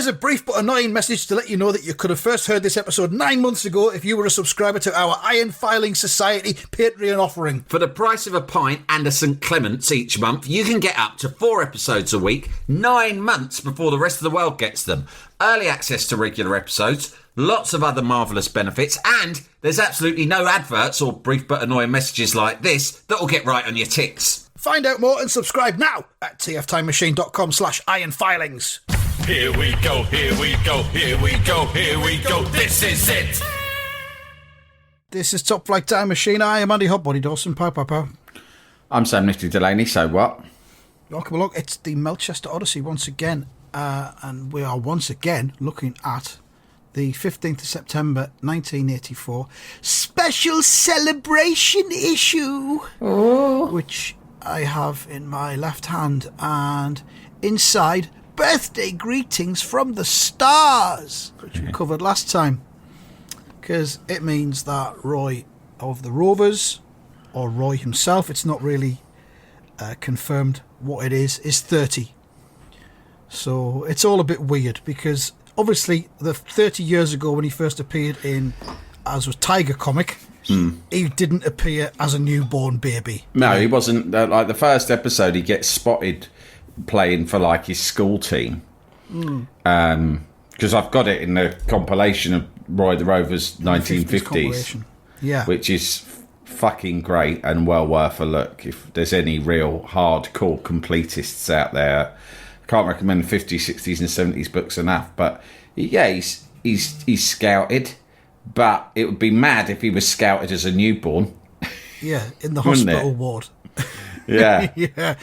Here's a brief but annoying message to let you know that you could have first heard this episode 9 months ago if you were a subscriber to our Iron Filing Society Patreon offering. For the price of a pint and a St Clement's each month, you can get up to 4 episodes a week, 9 months before the rest of the world gets them. Early access to regular episodes, lots of other marvellous benefits, and there's absolutely no adverts or brief but annoying messages like this that will get right on your ticks. Find out more and subscribe now at tftimemachine.com/ironfilings. Here we go, here we go, here we go, here we go, this is it! This is Top Flight Time Machine. I am Andy Hotbody Dawson. Pow, pow, pow. I'm Sam Nifty Delaney, so what? Welcome along. It's the Melchester Odyssey once again, and we are once again looking at the 15th of September 1984 special celebration issue, which I have in my left hand, and inside, birthday greetings from the stars, which we covered last time, because it means that Roy of the Rovers, or Roy himself, it's not really confirmed what it is 30. So it's all a bit weird, because obviously the 30 years ago when he first appeared in, as was Tiger Comic, he didn't appear as a newborn baby. No, he wasn't. Like the first episode, he gets spotted playing for like his school team. Because I've got it in the compilation of Roy the Rovers 1950s, which is fucking great and well worth a look. If there's any real hardcore completists out there, I can't recommend 50s, 60s, and 70s books enough. But yeah, he's scouted. But it would be mad if he was scouted as a newborn. Yeah, in the hospital ward. Yeah. Yeah.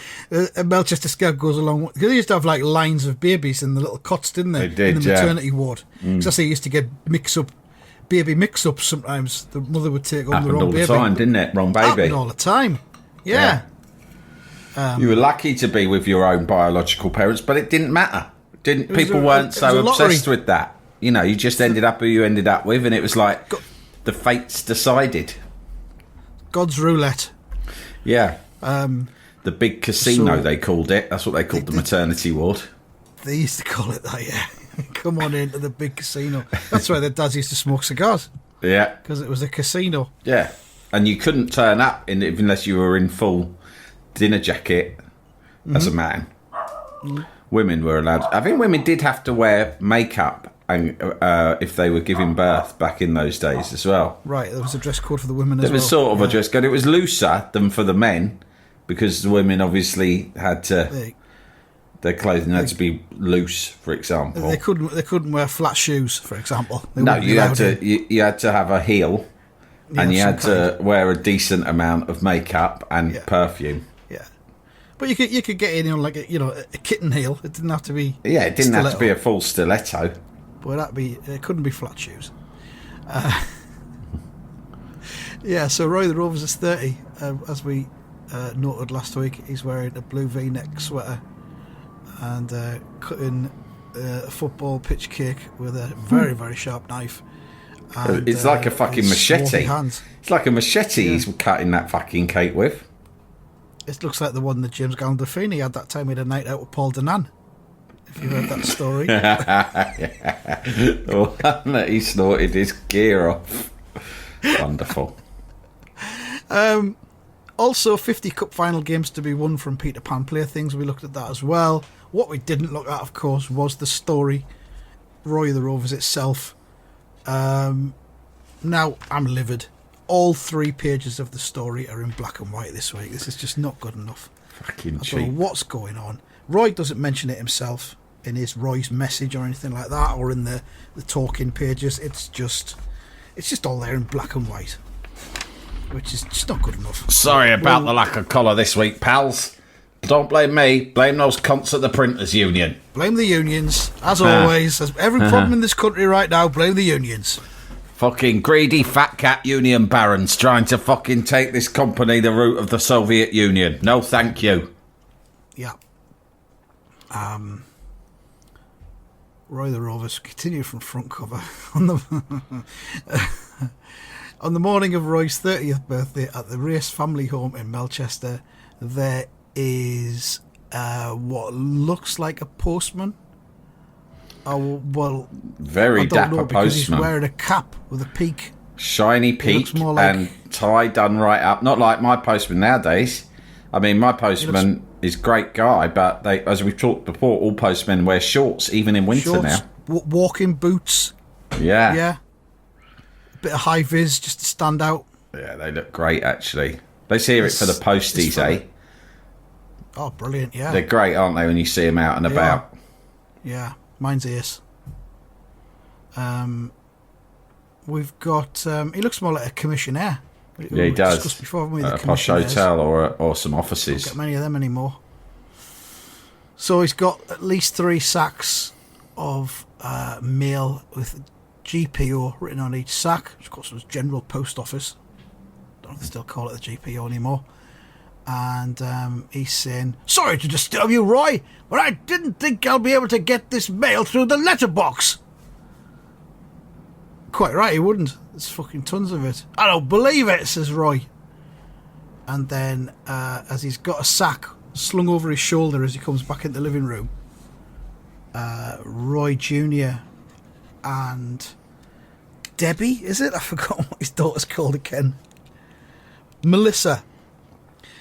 A Melchester Scout goes along. Because they used to have like lines of babies in the little cots, didn't they? They did, in the maternity ward. Because I say used to get baby mix-ups sometimes. The mother would take on the wrong baby. Happened all the time, didn't it? Wrong baby. Happened all the time. Yeah. You were lucky to be with your own biological parents, but it didn't matter. People weren't so obsessed with that. You know, you just ended up who you ended up with, and it was like the fates decided. God's roulette. Yeah. The big casino, they called it. That's what they called the maternity ward. They used to call it that, yeah. Come on into the big casino. That's why their dads used to smoke cigars. Yeah. Because it was a casino. Yeah. And you couldn't turn up unless you were in full dinner jacket as a man. Women were allowed. I think women did have to wear makeup and if they were giving birth back in those days as well. Right, there was a dress code for the women as well. There was sort of a dress code. It was looser than for the men because the women obviously had to... Their clothing had to be loose, for example. They couldn't wear flat shoes, for example. No, you had to have a heel, and you had to wear a decent amount of makeup and perfume. Yeah, but you could get in on like a kitten heel. It didn't have to be. Yeah, it didn't have to be a full stiletto. But it couldn't be flat shoes. Yeah, so Roy the Rovers is 30, as we noted last week. He's wearing a blue V-neck sweater and cutting a football pitch cake with a very, very sharp knife. And, it's like a fucking machete. It's like a machete he's cutting that fucking cake with. It looks like the one that James Gandolfini had that time he had a night out with Paul Danan. If you heard that story. The one that he snorted his gear off. Wonderful. Also, 50 Cup final games to be won from Peter Pan Playthings. We looked at that as well. What we didn't look at, of course, was the story, Roy the Rovers itself. Now, I'm livid. All 3 pages of the story are in black and white this week. This is just not good enough. Fucking cheap. I don't know what's going on. Roy doesn't mention it himself in his Roy's message or anything like that, or in the talking pages. It's just all there in black and white, which is just not good enough. Sorry about the lack of colour this week, pals. Don't blame me. Blame those cunts at the Printers Union. Blame the unions, as always. As every problem in this country right now, blame the unions. Fucking greedy fat cat union barons trying to fucking take this company the route of the Soviet Union. No, thank you. Yeah. Roy the Rovers continue from front cover on the morning of Roy's 30th birthday at the Race family home in Melchester. There is what looks like a postman Oh, well... Very dapper know, because postman. He's wearing a cap with a peak. Shiny peak and tie done right up. Not like my postman nowadays. I mean, my postman is a great guy, but they, as we've talked before, all postmen wear shorts, even in winter now. Walking boots. Yeah. Yeah. Bit of high vis just to stand out. Yeah, they look great, actually. Let's hear it for the posties, eh? Oh, brilliant, yeah. They're great, aren't they, when you see them out and about? Yeah, mine's Ace. We've got... he looks more like a commissionaire. Yeah, he does. Discussed before, haven't we, a posh hotel or some offices. Don't get many of them anymore. So he's got at least 3 sacks of mail with GPO written on each sack, which of course was General Post Office. Don't know if they still call it the GPO anymore. And he's saying, "Sorry to disturb you, Roy, but I didn't think I'll be able to get this mail through the letterbox." Quite right, he wouldn't. There's fucking tons of it. "I don't believe it," says Roy. And then, as he's got a sack slung over his shoulder as he comes back into the living room, Roy Jr. and Debbie, is it? I forgot what his daughter's called again. Melissa.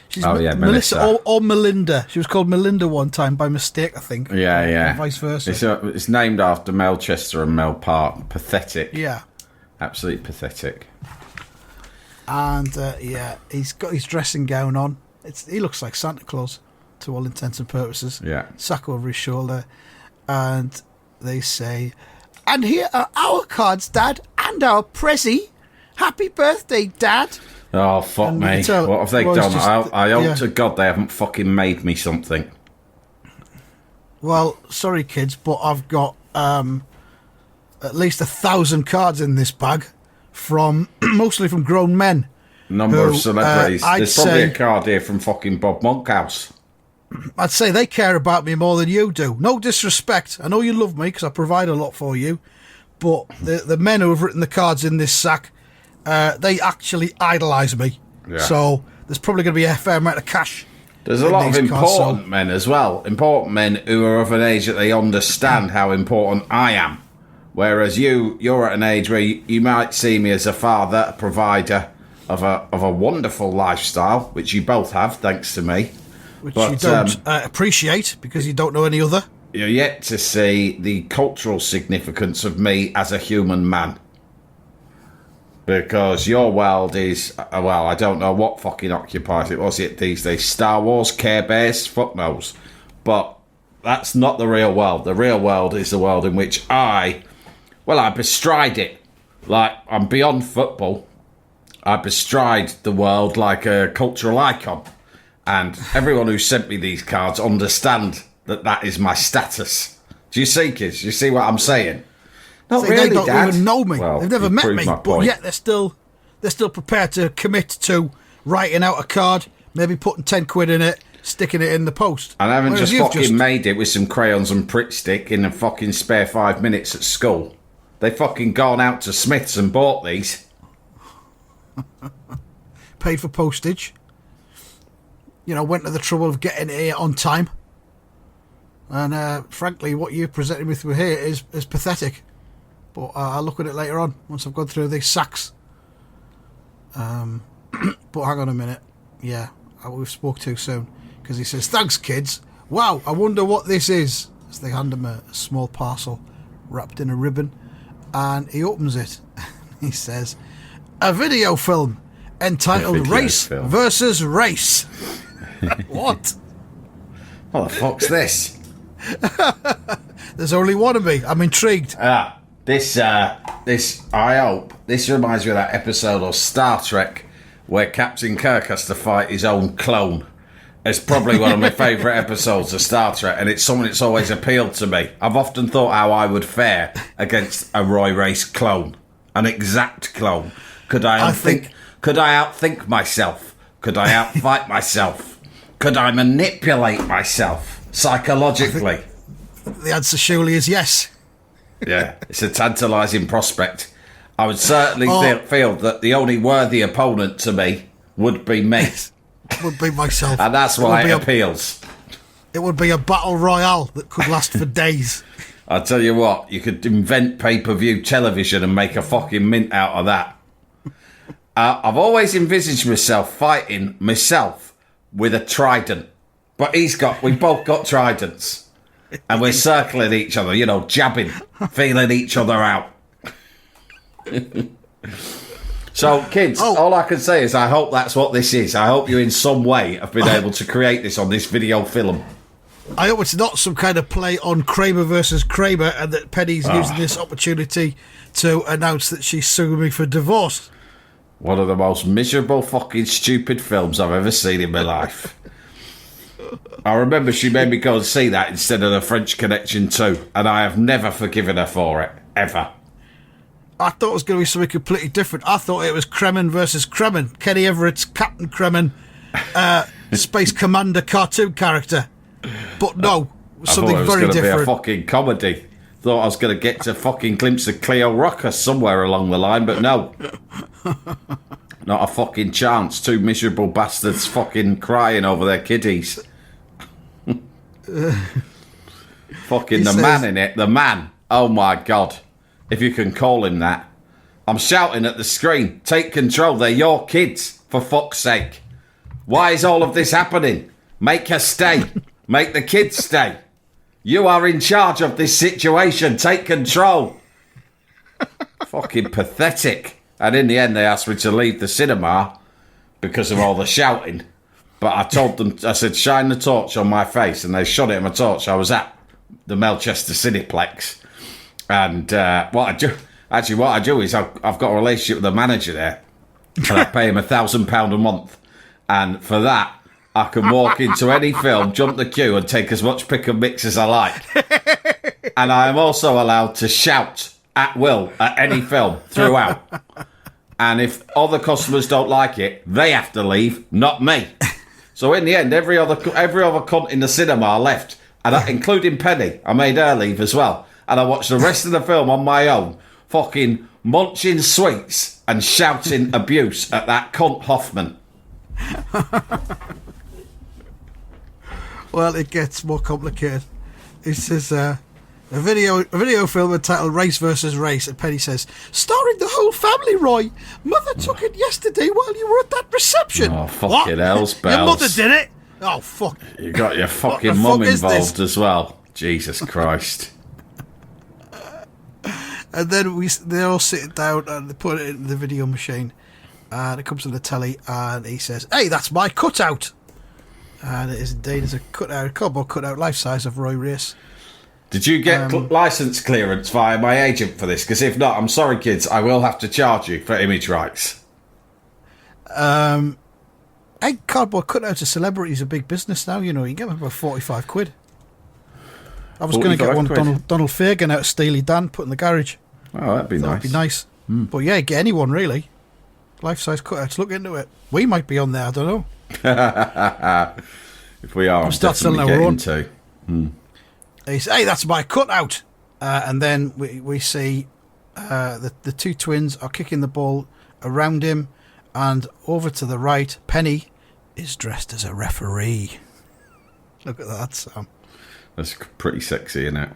She's Melissa or Melinda. She was called Melinda one time by mistake, I think. Yeah. Or vice versa. It's named after Melchester and Mel Park. Pathetic. Yeah. Absolutely pathetic. And, he's got his dressing gown on. He looks like Santa Claus, to all intents and purposes. Yeah. Sack over his shoulder. And they say, "And here are our cards, Dad, and our Prezi. Happy birthday, Dad." Oh, fuck me. What have they done? I hope to God they haven't fucking made me something. Well, sorry, kids, but I've got at least 1,000 cards in this bag, mostly from grown men. Number of celebrities. There's probably a card here from fucking Bob Monkhouse. I'd say they care about me more than you do. No disrespect. I know you love me because I provide a lot for you. But the men who have written the cards in this sack, they actually idolise me. Yeah. So there's probably going to be a fair amount of cash. There's a lot of important men as well. Important men who are of an age that they understand how important I am. Whereas you're at an age where you might see me as a father, a provider of a wonderful lifestyle, which you both have, thanks to me. Which you don't appreciate because you don't know any other. You're yet to see the cultural significance of me as a human man. Because your world is, well, I don't know what fucking occupies it. What's it these days? Star Wars, Care Bears, fuck knows. But that's not the real world. The real world is the world in which I bestride it. Like, I'm beyond football. I bestride the world like a cultural icon. And everyone who sent me these cards understand that is my status. Do you see, kids? Do you see what I'm saying? Not really, they don't Dad. even know me. Well, they've never met me, but yet they're still prepared to commit to writing out a card, maybe putting 10 quid in it, sticking it in the post. And I haven't just fucking made it with some crayons and Pritt stick in a fucking spare 5 minutes at school. They fucking gone out to Smith's and bought these. Paid for postage. Went to the trouble of getting it here on time. And frankly, what you're presenting with me here is pathetic. But I'll look at it later on, once I've gone through these sacks. But hang on a minute. Yeah, we've spoke too soon. Because he says, "Thanks, kids. Wow, I wonder what this is." As they hand him a small parcel wrapped in a ribbon. And he opens it. He says, "A video film entitled Race versus Race." What? What the fuck's this? There's only one of me. I'm intrigued. This I hope this reminds me of that episode of Star Trek where Captain Kirk has to fight his own clone. It's probably one of my favourite episodes of Star Trek, and it's something that's always appealed to me. I've often thought how I would fare against a Roy Race clone, an exact clone. Could I outthink myself? Could I outfight myself? Could I manipulate myself psychologically? The answer surely is yes. Yeah, it's a tantalising prospect. I would certainly feel that the only worthy opponent to me would be me. Would be myself. And that's why it appeals. It would be a battle royale that could last for days. I tell you what, you could invent pay-per-view television and make a fucking mint out of that. I've always envisaged myself fighting myself with a trident. But we've both got tridents. And we're circling each other, jabbing, feeling each other out. So, kids, all I can say is I hope that's what this is. I hope you in some way have been able to create this on this video film. I hope it's not some kind of play on Kramer versus Kramer and that Penny's using this opportunity to announce that she's suing me for divorce. One of the most miserable fucking stupid films I've ever seen in my life. I remember she made me go and see that instead of The French Connection 2, and I have never forgiven her for it, ever. I thought it was going to be something completely different. I thought it was Kremen versus Kremen. Kenny Everett's Captain Kremen, Space Commander cartoon character. But no, something very different. I thought it was going to be a fucking comedy. Thought I was going to get to fucking glimpse of Cleo Rucker somewhere along the line, but no. Not a fucking chance. Two miserable bastards fucking crying over their kiddies. Fucking the man in it. The man. Oh my God. If you can call him that. I'm shouting at the screen. Take control. They're your kids. For fuck's sake. Why is all of this happening? Make her stay. Make the kids stay. You are in charge of this situation. Take control. Fucking pathetic. And in the end, they asked me to leave the cinema because of all the shouting. But I told them, I said, shine the torch on my face. And they shot it on my torch. I was at the Melchester Cineplex. And what I do is I've got a relationship with the manager there. And I pay him £1,000 a month. And for that, I can walk into any film, jump the queue, and take as much pick and mix as I like. And I am also allowed to shout at will at any film throughout. And if other customers don't like it, they have to leave, not me. So in the end, every other cunt in the cinema left, and including Penny. I made her leave as well. And I watched the rest of the film on my own, fucking munching sweets and shouting abuse at that cunt Hoffman. Well, it gets more complicated. It says a video film entitled Race versus Race, and Penny says, starring the whole family, Roy. Mother took it yesterday while you were at that reception. Oh, fucking hell's bells. Your mother did it? Oh, fuck. You got your fucking mum involved as well. Jesus Christ. And then they're all sitting down and they put it in the video machine. And it comes to the telly and he says, hey, that's my cutout. And it is indeed a cardboard cutout, life size of Roy Race. Did you get license clearance via my agent for this? Because if not, I'm sorry, kids, I will have to charge you for image rights. Cardboard cutouts of celebrities are big business now. You know, you can get them about 45 quid. I was going to get one Donald Fagan out of Steely Dan put in the garage. Oh, that'd be nice. That'd be nice. But yeah, get anyone really. Life size cutouts. Look into it. We might be on there. I don't know. If we are, I'm definitely getting to. He says, hey, that's my cutout. And then we see the two twins are kicking the ball around him, and over to the right, Penny is dressed as a referee. Look at that, Sam. That's pretty sexy, isn't it?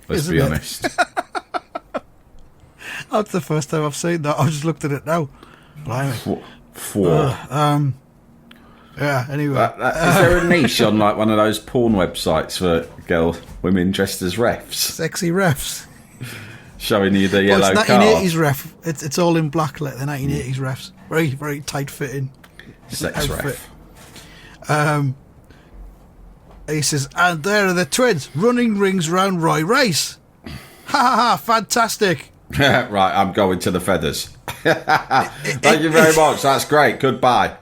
Let's be honest. That's the first time I've seen that. I just looked at it now. Blimey. Yeah, anyway. Is there a niche on like one of those porn websites for women dressed as refs? Sexy refs. Showing you the yellow it's card. 1980s ref. It's all in black, like the 1980s refs. Very, very tight fitting. Sex ref. He says, and there are the twins running rings round Roy Race. Ha ha ha, fantastic. Right, I'm going to the feathers. Thank you very much. That's great. Goodbye.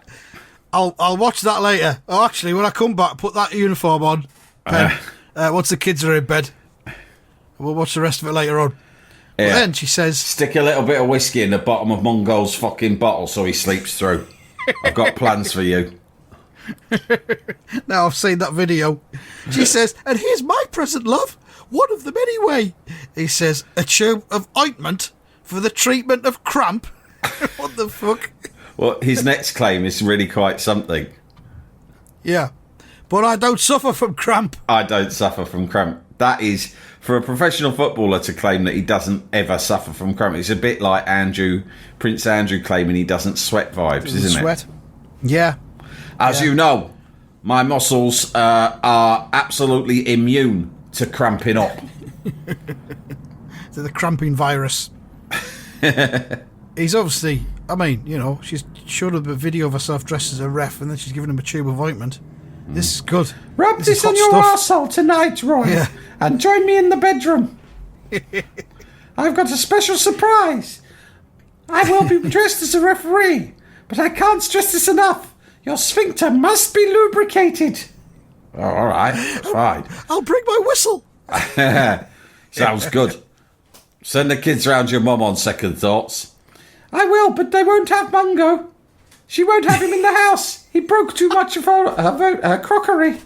I'll watch that later. Oh, actually, when I come back, put that uniform on. Once the kids are in bed, we'll watch the rest of it later on. Yeah. But then she says, stick a little bit of whiskey in the bottom of Mungo's fucking bottle so he sleeps through. I've got plans for you. Now I've seen that video. She says, and here's my present, love. One of them anyway. He says, a tube of ointment for the treatment of cramp. What the fuck? Well, his next claim is really quite something. Yeah. But I don't suffer from cramp. I don't suffer from cramp. That is, for a professional footballer to claim that he doesn't ever suffer from cramping, it's a bit like Prince Andrew claiming he doesn't sweat vibes, isn't it? Yeah. As you know, my muscles are absolutely immune to cramping up. To the cramping virus. He's obviously, I mean, you know, she's showed a video of herself dressed as a ref and then she's given him a tube of ointment. This is good. Rub this on your arsehole tonight, Roy, and join me in the bedroom. I've got a special surprise. I will be dressed as a referee, but I can't stress this enough. Your sphincter must be lubricated. Oh, all right, fine. I'll bring my whistle. Sounds good. Send the kids round your mum on second thoughts. I will, but they won't have Mungo. She won't have him in the house. He broke too much of her crockery.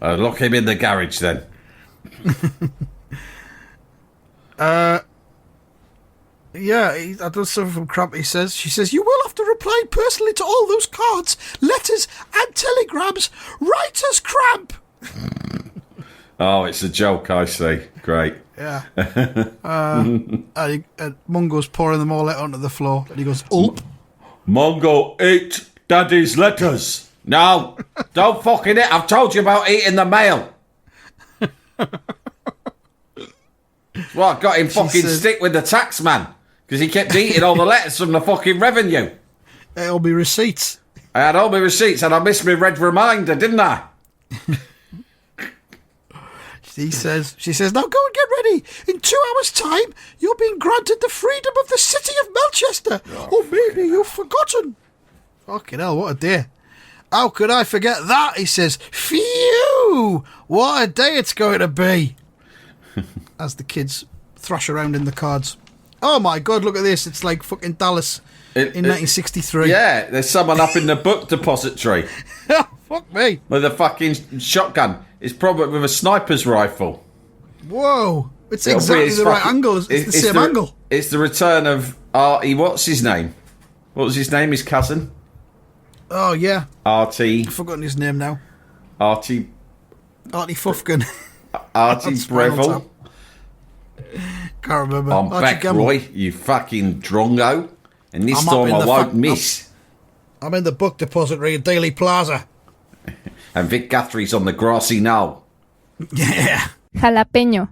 Lock him in the garage then. I don't suffer from cramp, she says, you will have to reply personally to all those cards, letters and telegrams. Writer's cramp. Oh, it's a joke, I see. Great. Yeah. And Mungo's pouring them all out onto the floor and he goes, "Ulp." Mungo ate Daddy's letters. No, don't fucking it. I've told you about eating the mail. Well, I got him fucking stick with the tax man because he kept eating all the letters from the fucking revenue. All my receipts. I had all my receipts and I missed my red reminder, didn't I? She says, now go and get ready. In 2 hours' time, you're being granted the freedom of the city of Melchester. Or maybe you've forgotten. Fucking hell, what a day. How could I forget that? He says, phew, what a day it's going to be. As the kids thrash around in the cards. Oh my God, look at this. It's like fucking Dallas in 1963. Yeah, there's someone up in the book depository. Fuck me. With a fucking shotgun. It's probably with a sniper's rifle. Whoa. It's exactly the right angle. It's the same angle. It's the return of Artie. What's his name? What was his name? His cousin? Oh, yeah. Artie. I've forgotten his name now. Artie Fufkin. Artie Breville. Can't remember. I'm back, Gamble. Roy, you fucking drongo. And this time I won't miss. I'm in the book depository at Daily Plaza. And Vic Guthrie's on the grassy knoll. Yeah. Jalapeño.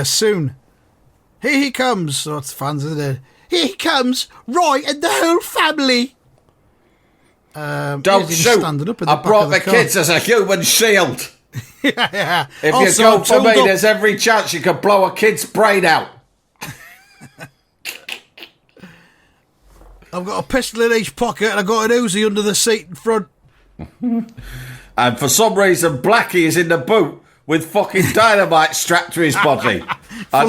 Soon. Here he comes. Oh, it's fans, isn't it? Here he comes, Roy and the whole family. Don't shoot. I brought the kids as a human shield. Yeah. If Also, you go for me, there's every chance you could blow a kid's brain out. I've got a pistol in each pocket and I've got an Uzi under the seat in front. And for some reason, Blackie is in the boot with fucking dynamite strapped to his body. I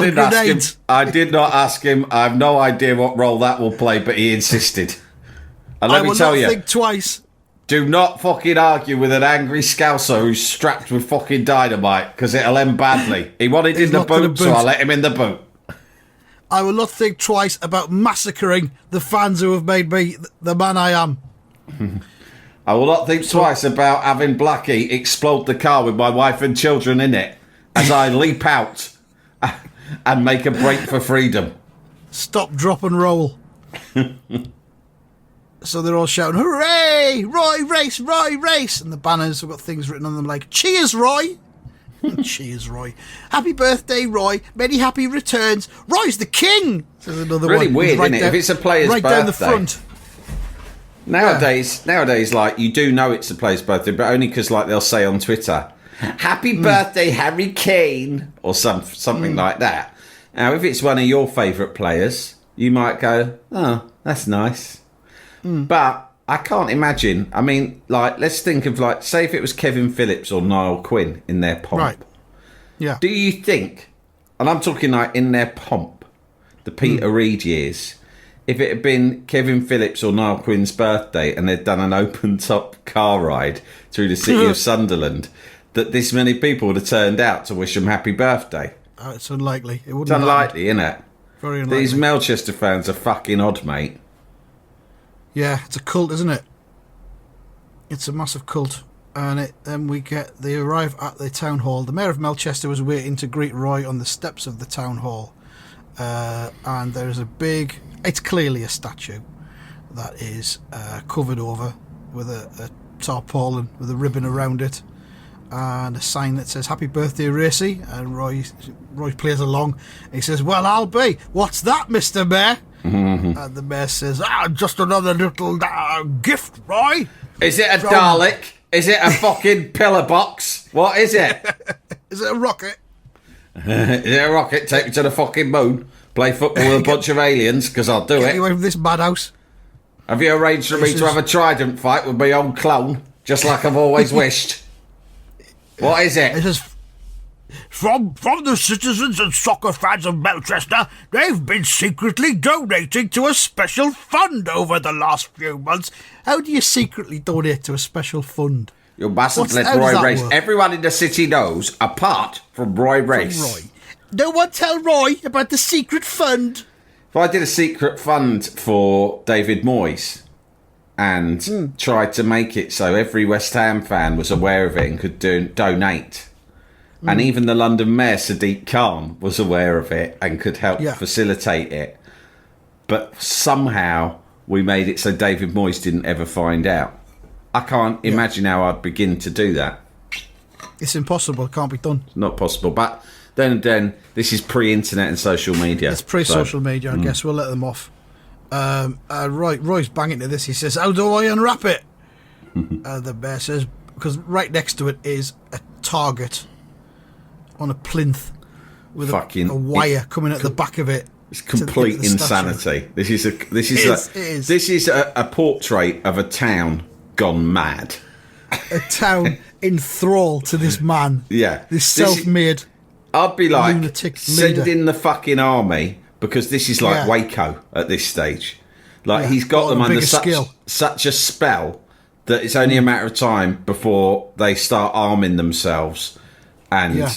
did not ask him. I have no idea what role that will play, but he insisted. And let me tell you, think twice. Do not fucking argue with an angry scouser who's strapped with fucking dynamite, because it'll end badly. He wanted in the boot, so I let him in the boot. I will not think twice about massacring the fans who have made me the man I am. I will not think twice about having Blackie explode the car with my wife and children in it as I leap out and make a break for freedom. Stop, drop and roll. So they're all shouting, hooray! Roy race, Roy race! And the banners have got things written on them like, cheers, Roy! Cheers, Roy. Happy birthday, Roy. Many happy returns. Roy's the king! Says another really one. Weird, isn't it? If it's a player's birthday. Right down the front. Nowadays, like, you do know it's a player's birthday, but only because, like, they'll say on Twitter, happy birthday, Harry Kane! Or something like that. Now, if it's one of your favourite players, you might go, oh, that's nice. But I can't imagine. I mean, like, let's think of, like, say if it was Kevin Phillips or Niall Quinn in their pomp. Right. Yeah. Do you think, and I'm talking like in their pomp, the Peter Reid years, if it had been Kevin Phillips or Niall Quinn's birthday and they'd done an open-top car ride through the city of Sunderland, that this many people would have turned out to wish them happy birthday? Oh, it's unlikely. It's unlikely, isn't it? Very unlikely. These Melchester fans are fucking odd, mate. Yeah, it's a cult, isn't it? It's a massive cult. And then they arrive at the town hall. The mayor of Melchester was waiting to greet Roy on the steps of the town hall. And there's it's clearly a statue that is covered over with a tarpaulin with a ribbon around it, and a sign that says "Happy Birthday, Racy." And Roy plays along. And he says, "Well, I'll be. What's that, Mr. Mayor?" And the mayor says, "Just another little gift, Roy." Is it a Dalek? Is it a fucking pillar box? What is it? Is it a rocket? Is it a rocket? Take me to the fucking moon. Play football with a bunch of aliens, because I'll do Get it. you away from this madhouse. Have you arranged for me to have a trident fight with my own clone, just like I've always wished? What is it? It is from the citizens and soccer fans of Melchester. They've been secretly donating to a special fund over the last few months. How do you secretly donate to a special fund? You mustn't How let does Roy that race. work? Everyone in the city knows, apart from Roy race. Roy. No one tell Roy about the secret fund. If I did a secret fund for David Moyes and tried to make it so every West Ham fan was aware of it and could donate, and even the London Mayor, Sadiq Khan, was aware of it and could help facilitate it, but somehow we made it so David Moyes didn't ever find out. I can't imagine how I'd begin to do that. It's impossible. It can't be done. It's not possible. But then this is pre-internet and social media. It's pre-social media, I guess. We'll let them off. Roy's banging to this. He says, "How do I unwrap it?" The bear says, because right next to it is a target on a plinth with a wire coming at the back of it. It's complete insanity. This is a portrait of a town gone mad. A town in thrall to this man. Yeah. This self-made I'd be like, lunatic send leader. in the fucking army, because this is like Waco at this stage. Like, he's got them under such a spell that it's only a matter of time before they start arming themselves and,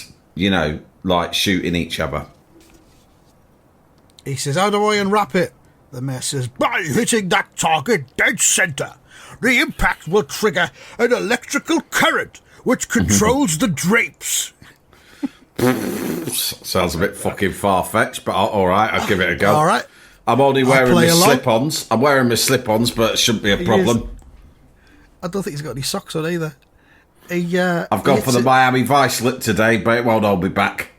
like shooting each other. He says, "How do I unwrap it?" The mayor says, "By hitting that target dead centre. The impact will trigger an electrical current which controls the drapes." Sounds a bit fucking far-fetched, but all right, I'll give it a go. All right. I'm only wearing my slip-ons. I'm wearing my slip-ons, but it shouldn't be a problem. I don't think he's got any socks on either. I've gone for the Miami Vice look today, but it won't hold me back.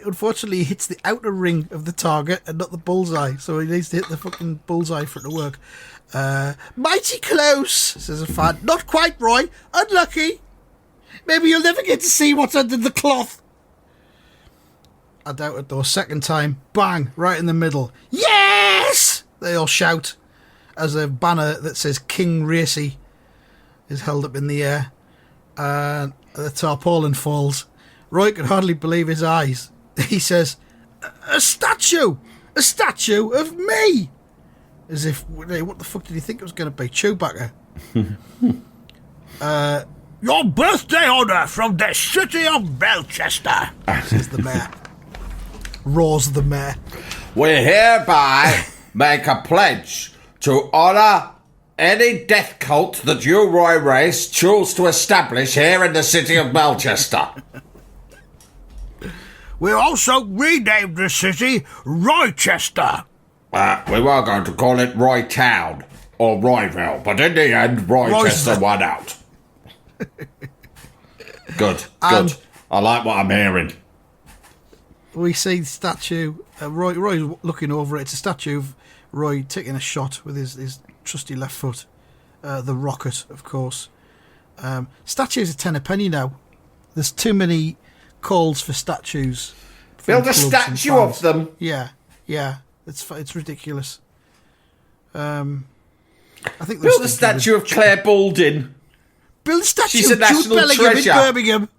Unfortunately, he hits the outer ring of the target and not the bullseye, so he needs to hit the fucking bullseye for it to work. "Mighty close," says a fan. "Not quite, Roy. Unlucky. Maybe you'll never get to see what's under the cloth." I doubt it, though. Second time, bang, right in the middle. "Yes!" they all shout as a banner that says King Racy is held up in the air. And the tarpaulin falls. Roy can hardly believe his eyes. He says, "A statue! A statue of me!" As if, what the fuck did he think it was going to be? Chewbacca. "Your birthday honour from the city of Melchester," says the mayor. Roars the mayor. "We hereby make a pledge to honour any death cult that you, Roy Race, choose to establish here in the city of Melchester. We also renamed the city Roychester." We were going to call it Roy Town or Royville, but in the end, Roychester won out. Good. I like what I'm hearing. We see the statue. Roy's looking over it. It's a statue of Roy taking a shot with his trusty left foot. The rocket, of course. Statues are 10 a penny now. There's too many calls for statues. Build a statue of them. Yeah. It's ridiculous. I think build a statue of Claire Balding. Build a statue She's of a national Jude Bellingham treasure. in Birmingham.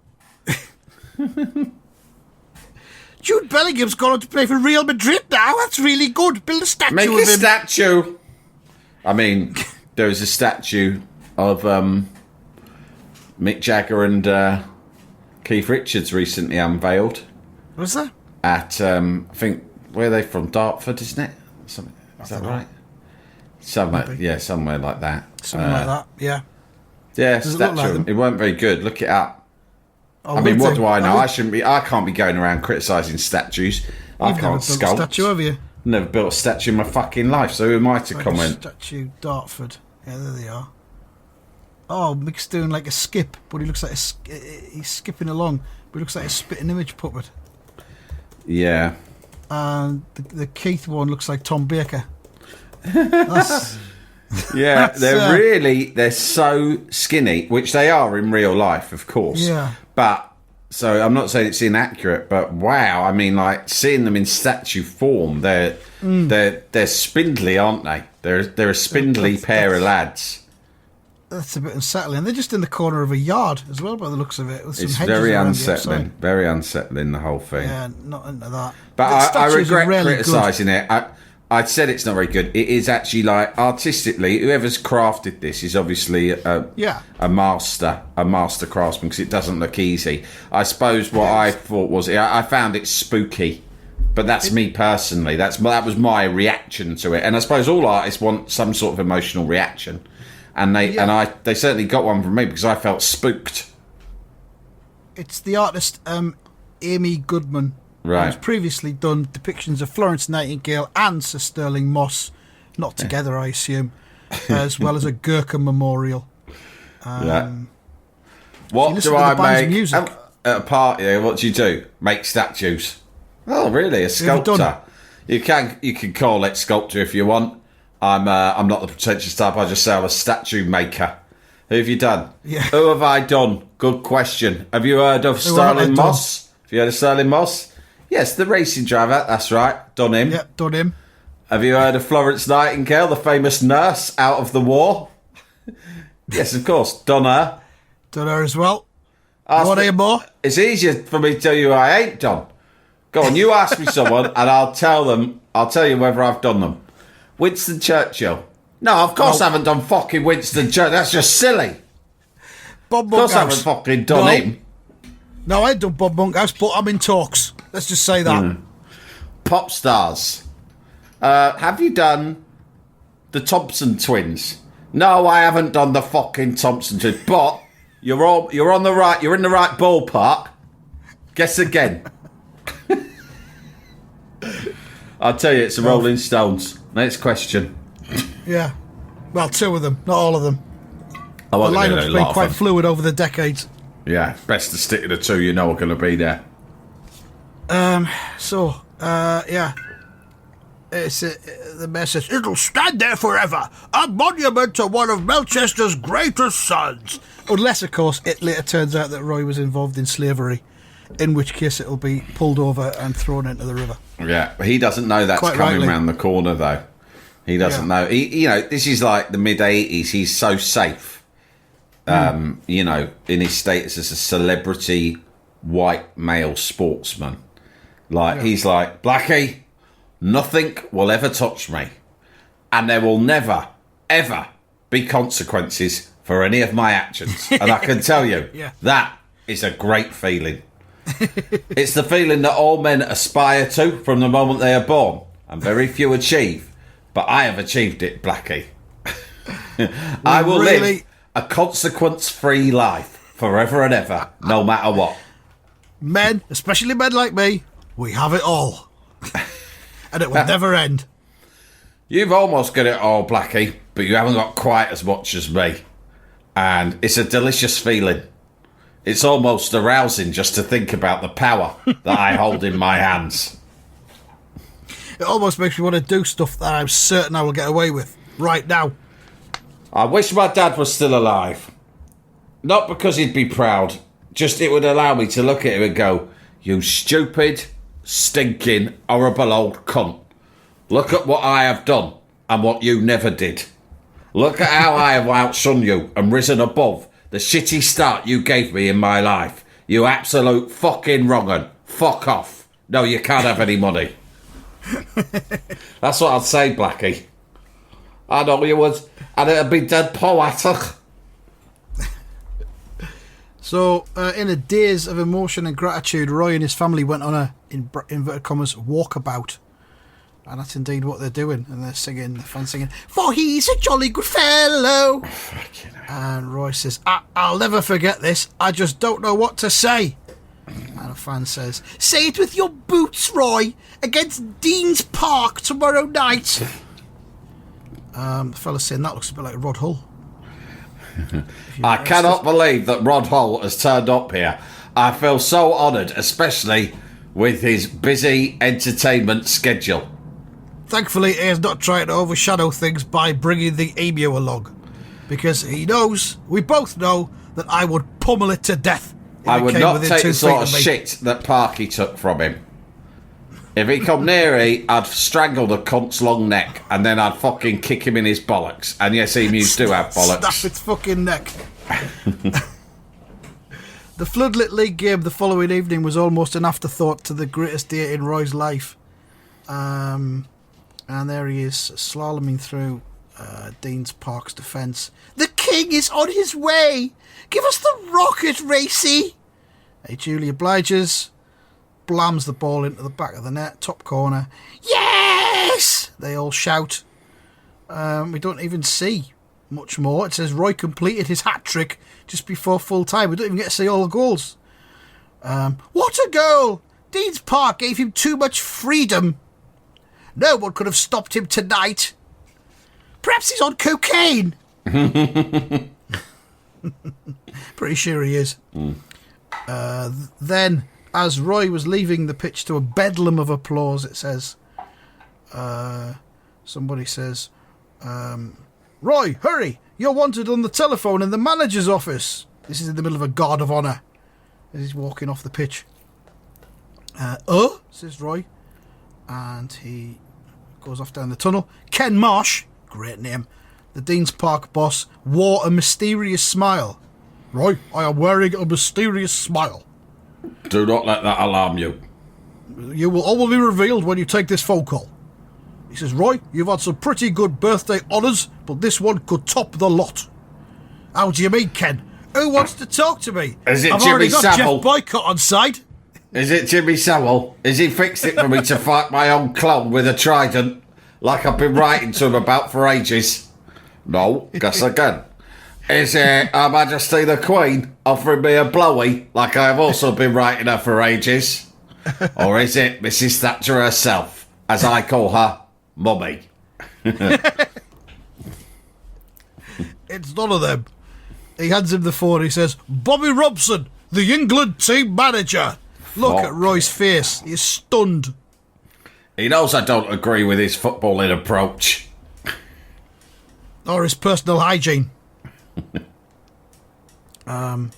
Jude Bellingham's gone on to play for Real Madrid now. That's really good. Build a statue of him. Make a statue. I mean, there was a statue of Mick Jagger and Keith Richards recently unveiled. Was that? At, I think, where are they from? Dartford, isn't it? Is that right? Somewhere like that. Something like that, yeah. Yeah, Does it look like statue. them? It weren't very good. Look it up. Oh, I mean, what do I know? I I can't be going around criticising statues. I You've can't never built sculpt. a statue, have you? Never built a statue in my fucking life, so who am I to Like comment? Statue Dartford. Yeah, there they are. Oh, Mick's doing like a skip, but he looks like he's skipping along, but he looks like a spitting image puppet. Yeah. And the Keith one looks like Tom Baker. That's, Yeah, that's, they're so skinny, which they are in real life, of course. Yeah. But, so I'm not saying it's inaccurate, but wow, I mean, like, seeing them in statue form, they're spindly, aren't they? They're a spindly pair of lads. That's a bit unsettling. They're just in the corner of a yard as well, by the looks of it. With some It's hedges very around the unsettling. outside. Very unsettling, the whole thing. Yeah, not into that. But The I statues are regret really criticising it. I said it's not very good. It is actually, like, artistically, whoever's crafted this is obviously a master craftsman, because it doesn't look easy. I suppose what I thought was, I found it spooky, but that's me personally. That was my reaction to it. And I suppose all artists want some sort of emotional reaction, and they certainly got one from me, because I felt spooked. It's the artist Amy Goodman. Right. Who's previously done depictions of Florence Nightingale and Sir Sterling Moss, not together, I assume, as well as a Gurkha memorial. What listen do to the I band's make music. at a party? What do you do? Make statues. Oh, really? A sculptor? You can call it sculpture if you want. I'm not the pretentious type. I just say I'm a statue maker. Who have you done? Yeah. Who have I done? Good question. Have you heard of Who have I Sterling done? Moss? Have you heard of Sterling Moss? Yes, the racing driver. That's right. Done him. Yep, done him. Have you heard of Florence Nightingale, the famous nurse out of the war? Yes, of course. Done her. Done her as well. You want to hear more? It's easier for me to tell you I ain't done. Go on, you ask me someone, and I'll tell you whether I've done them. Winston Churchill. No, of course I haven't done fucking Winston Churchill. That's just silly. Bob Of course I haven't Monkhouse. fucking done him. No, I ain't done Bob Monkhouse, but I'm in talks. Let's just say that. Pop stars. Have you done the Thompson twins? No, I haven't done the fucking Thompson twins. But you're on the right. You're in the right ballpark. Guess again. I'll tell you, it's the Rolling Stones. Next question. Yeah. Well, two of them, not all of them. I The wasn't gonna lineup's do a been lot of quite them. fluid over the decades. Yeah, best to stick to the two you know are going to be there. Yeah. It's the message. It'll stand there forever. A monument to one of Melchester's greatest sons. Unless, of course, it later turns out that Roy was involved in slavery, in which case it'll be pulled over and thrown into the river. Yeah, but he doesn't know that's Quite coming rightly. round the corner, though. He doesn't know. This is like the mid-'80s. He's so safe. In his status as a celebrity white male sportsman. He's like, Blackie, nothing will ever touch me. And there will never, ever be consequences for any of my actions. And I can tell you, that is a great feeling. It's the feeling that all men aspire to from the moment they are born. And very few achieve. But I have achieved it, Blackie. I will live a consequence-free life forever and ever, no matter what. Men, especially men like me, we have it all. And it will never end. You've almost got it all, Blackie, but you haven't got quite as much as me. And it's a delicious feeling. It's almost arousing just to think about the power that I hold in my hands. It almost makes me want to do stuff that I'm certain I will get away with right now. I wish my dad was still alive. Not because he'd be proud, just it would allow me to look at him and go, you stupid, stinking, horrible old cunt. Look at what I have done and what you never did. Look at how I have outshone you and risen above the shitty start you gave me in my life. You absolute fucking wrong'un. Fuck off. No, you can't have any money. That's what I'd say, Blackie. I know you would. And it'd be dead poetic. So, in a daze of emotion and gratitude, Roy and his family went on a, in inverted commas, walkabout And that's indeed what they're doing. And they're singing, the fans singing, "For he's a jolly good fellow." And Roy says, "I'll never forget this. I just don't know what to say." And a fan says, "Say it with your boots, Roy, against Dean's Park tomorrow night." The fella's saying that looks a bit like Rod Hull. I cannot believe that Rod Hull has turned up here. I feel so honoured, especially with his busy entertainment schedule. Thankfully, he is not trying to overshadow things by bringing the emu along. Because he knows, we both know, that I would pummel it to death. I would not take the sort of shit that Parky took from him. If he come near me, I'd strangle the cunt's long neck, and then I'd fucking kick him in his bollocks. And yes, emus do have bollocks. Snap its fucking neck. The Floodlit League game the following evening was almost an afterthought to the greatest day in Roy's life. And there he is, slaloming through Dean's Park's defence. "The king is on his way! Give us the rocket, Racy!" He duly obliges, blams the ball into the back of the net, top corner. "Yes!" they all shout. We don't even see much more. It says Roy completed his hat-trick just before full time. We don't even get to see all the goals. What a goal! Dean's Park gave him too much freedom. No one could have stopped him tonight. Perhaps he's on cocaine. Pretty sure he is. Then, as Roy was leaving the pitch to a bedlam of applause, it says, somebody says, "Roy, hurry! You're wanted on the telephone in the manager's office." This is in the middle of a guard of honour as he's walking off the pitch. Says Roy. And he goes off down the tunnel. Ken Marsh, great name, the Dean's Park boss, wore a mysterious smile. "Roy, I am wearing a mysterious smile. Do not let that alarm you. You will all be revealed when you take this phone call." He says, "Roy, you've had some pretty good birthday honours, but this one could top the lot." "How do you mean, Ken? Who wants to talk to me? Is it I've Jimmy already got Savile? Jeff Boycott on side." Is it Jimmy Savile? Is he fixed it for me to fight my own clone with a trident, like I've been writing to him about for ages? No, guess again. Is it Her Majesty the Queen offering me a blowy, like I have also been writing her for ages? Or is it Mrs. Thatcher herself, as I call her, Mummy? It's none of them. He hands him the phone. He says, "Bobby Robson, the England team manager." Look at Roy's face. He's stunned. He knows I don't agree with his footballing approach. Or his personal hygiene. And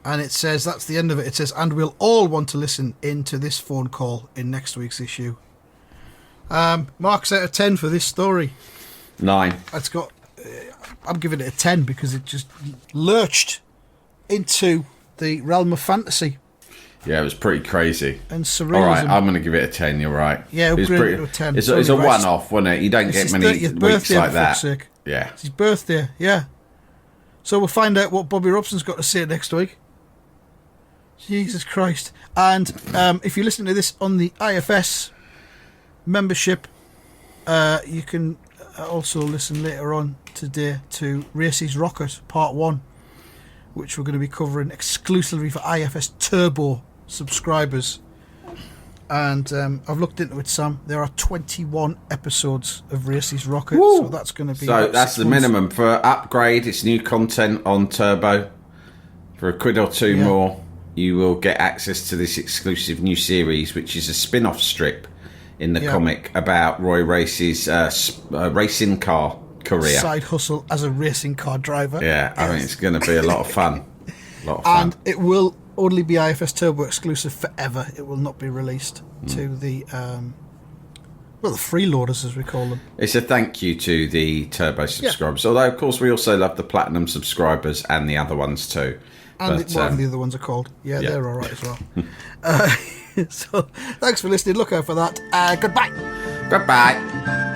it says, that's the end of it. It says, "And we'll all want to listen into this phone call in next week's issue." Marks out of 10 for this story. 9. It's got... I'm giving it a 10 because it just lurched into the realm of fantasy. Yeah, it was pretty crazy. And surrealism. All right, I'm going to give it a 10, you're right. Yeah, it was pretty, a 10. It's a one-off, wasn't it? You don't get many weeks like that. Sake. Yeah. It's his birthday, yeah. So we'll find out what Bobby Robson's got to say next week. Jesus Christ. And if you listen to this on the IFS membership, you can also listen later on today to Racy's Rocket Part 1, which we're going to be covering exclusively for IFS Turbo subscribers. And I've looked into it, Sam. There are 21 episodes of Racy's Rocket. Woo! So that's going to be... So that's the minimum. For upgrade, it's new content on Turbo. For a quid or two more, you will get access to this exclusive new series, which is a spin-off strip in the comic about Roy Race's racing car career. Side hustle as a racing car driver. Yeah, I think it's going to be a lot of fun. And it will only be IFS Turbo exclusive forever. It will not be released to the the freeloaders, as we call them. It's a thank you to the Turbo subscribers. Although, of course, we also love the Platinum subscribers and the other ones too. And whatever the other ones are called. Yeah, they're all right as well. So, thanks for listening. Look out for that. Goodbye. Goodbye.